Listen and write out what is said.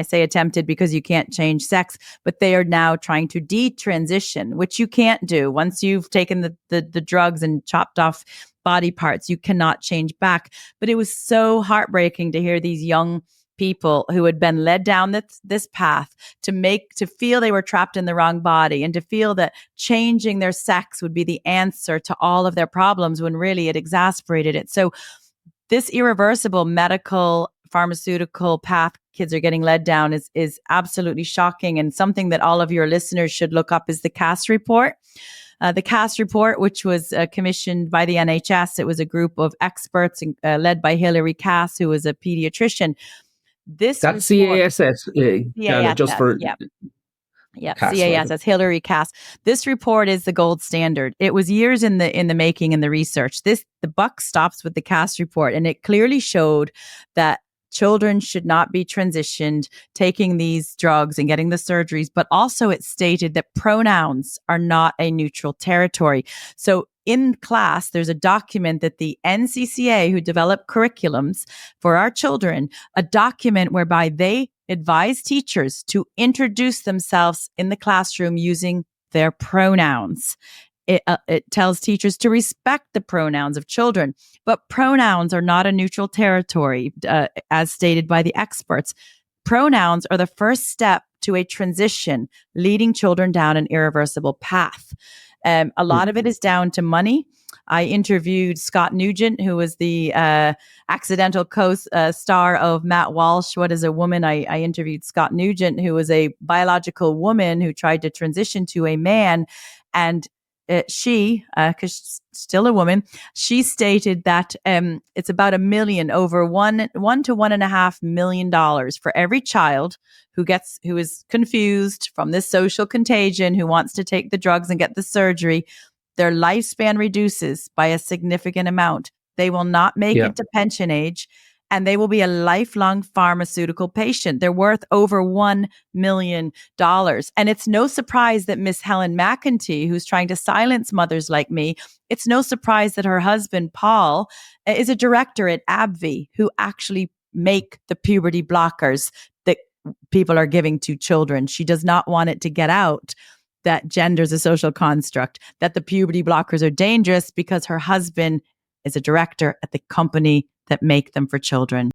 I say attempted because you can't change sex, but they are now trying to detransition, which you can't do. Once you've taken the drugs and chopped off body parts, you cannot change back. But it was so heartbreaking to hear these young people who had been led down this path to feel they were trapped in the wrong body and to feel that changing their sex would be the answer to all of their problems when really it exasperated it. So this irreversible medical pharmaceutical path kids are getting led down is absolutely shocking, and something that all of your listeners should look up is the CAS report. The CAS report, which was commissioned by the NHS, it was a group of experts led by Hilary Cass, who was a pediatrician. That's CASS, Jana, just for... Yeah, CASS, Hilary Cass. This report is the gold standard. It was years in the making and the research. The buck stops with the Cass report, and it clearly showed that children should not be transitioned, taking these drugs and getting the surgeries, but also it stated that pronouns are not a neutral territory. So in class, there's a document that the NCCA, who developed curriculums for our children, a document whereby they advise teachers to introduce themselves in the classroom using their pronouns. It tells teachers to respect the pronouns of children, but pronouns are not a neutral territory, as stated by the experts. Pronouns are the first step to a transition, leading children down an irreversible path. A lot of it is down to money. I interviewed Scott Nugent, who was the accidental co-star of Matt Walsh, What is a Woman? I interviewed Scott Nugent, who was a biological woman who tried to transition to a man. And she, because she's still a woman, she stated that it's about $1 million, over $1 to $1.5 million for every child who is confused from this social contagion, who wants to take the drugs and get the surgery. Their lifespan reduces by a significant amount. They will not make it to pension age, and they will be a lifelong pharmaceutical patient. They're worth over $1 million. And it's no surprise that Miss Helen McEntee, who's trying to silence mothers like me, it's no surprise that her husband, Paul, is a director at AbbVie, who actually make the puberty blockers that people are giving to children. She does not want it to get out that gender is a social construct, that the puberty blockers are dangerous, because her husband is a director at the company that make them for children.